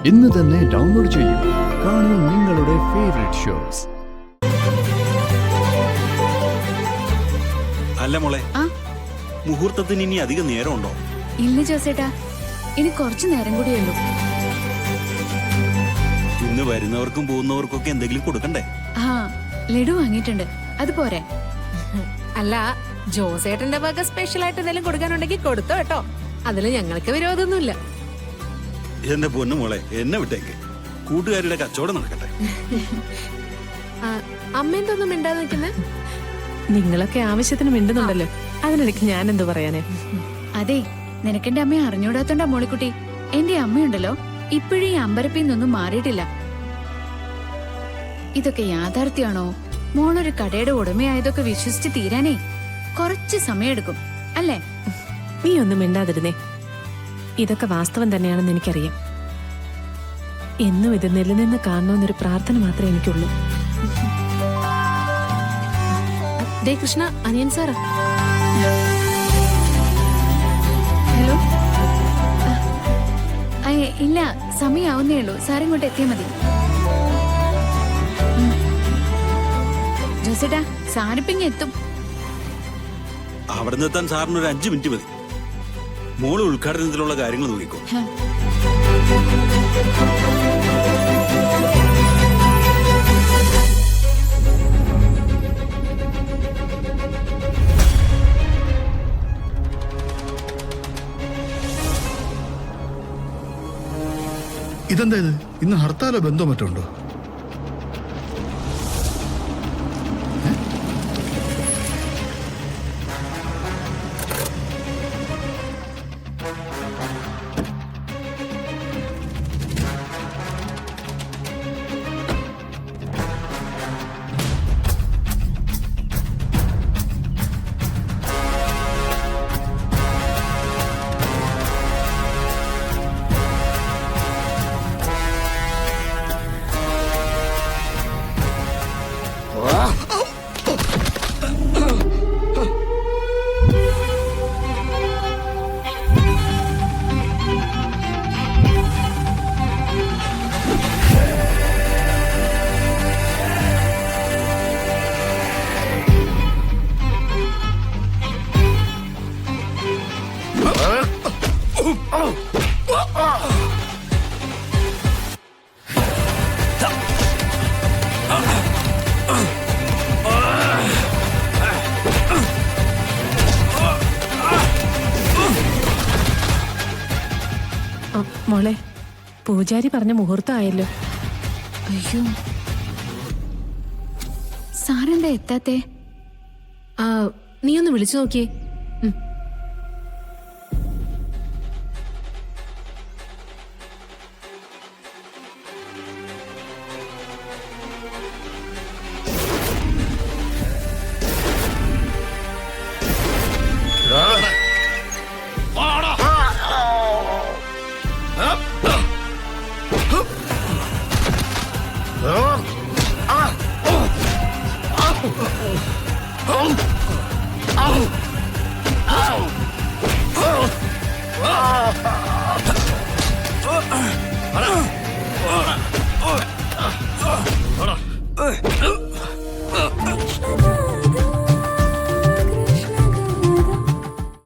ഇന്ന് തന്നെ ഡൗൺലോഡ് ചെയ്യൂ. കാണൂ നിങ്ങളുടെ ഫേവറേറ്റ് ഷോസ്. അല്ല മോളെ, മുഹൂർത്തത്തിന് ഇനി അധികം നേരമുണ്ടോ? ഇല്ല ജോസേട്ടാ, ഇനി കുറച്ചു നേരം കൂടിയുള്ളൂ. ഇന്ന് വരുന്നവർക്കും പോകുന്നവർക്കൊക്കെ എന്തെങ്കിലും കൊടുക്കണ്ടേ? ആ, ലഡു വാങ്ങിയിട്ടുണ്ട്, അത് പോരെ? അല്ല, ജോസേട്ടന്റെ വക സ്പെഷ്യൽ ആയിട്ട് എന്തെങ്കിലും കൊടുക്കാനുണ്ടെങ്കിൽ കൊടുത്തോ കേട്ടോ. അതില് ഞങ്ങൾക്ക് വിരോധമൊന്നുമില്ല. എന്റെ പൊന്നു മോളെ, എന്നെ വിട്ടേക്ക്. കൂട്ടുകാരുടെ കച്ചവടം നടക്കട്ടെ. അമ്മ എന്തൊന്നും മിണ്ടാതെ നിൽക്കുന്നേ? നിങ്ങളൊക്കെ ആവശ്യത്തിന് മിണ്ടുന്നുണ്ടല്ലോ, അതിനിടയ്ക്ക് ഞാൻ എന്ത് പറയാനേ? അതെ, നിനക്കെന്റെ അമ്മയെ അറിഞ്ഞൂടാത്തോണ്ടാ മോളിക്കുട്ടി. എന്റെ അമ്മയുണ്ടല്ലോ, ഇപ്പോഴും ഈ അമ്പരപ്പിന്നൊന്നും മാറിയിട്ടില്ല. ഇതൊക്കെ യാഥാർത്ഥ്യമാണോ? മോളൊരു കടയുടെ ഉടമയായതൊക്കെ വിശ്വസിച്ച് തീരാനേ കുറച്ച് സമയമെടുക്കും അല്ലേ? നീ ഒന്നും മിണ്ടാതിരുന്നേ. ഇതൊക്കെ വാസ്തവം തന്നെയാണെന്ന് എനിക്കറിയാം. എന്നും ഇത് നിലനിന്ന് കാണണമെന്നൊരു പ്രാർത്ഥന മാത്രമേ എനിക്കുള്ളൂ. ദേ കൃഷ്ണ, അനിയൻ സാറാ. ഹലോ. ഇല്ല, സമയാവുന്നേ ഉള്ളൂ. സാർ ഇങ്ങോട്ട് എത്തിയാ മതി. ജോസേട്ടാ, സാറിപ്പിങ് എത്തും. അവിടെ നിന്നെത്താൻ സാറിന് ഒരു 5 മിനിറ്റ് മതി. മോള് ഉദ്ഘാടനത്തിലുള്ള കാര്യങ്ങൾ നോക്കിക്കോ. ഇതെന്താ ഇത്? ഇന്ന് ഹർത്താലോ ബന്ധോ മറ്റോ ഉണ്ടോ? മോളെ, പൂജാരി പറഞ്ഞ മുഹൂർത്തം ആയല്ലോ. അയ്യോ, സാറെന്താ എത്താത്തേ? നീ ഒന്ന് വിളിച്ചു നോക്കിയേ.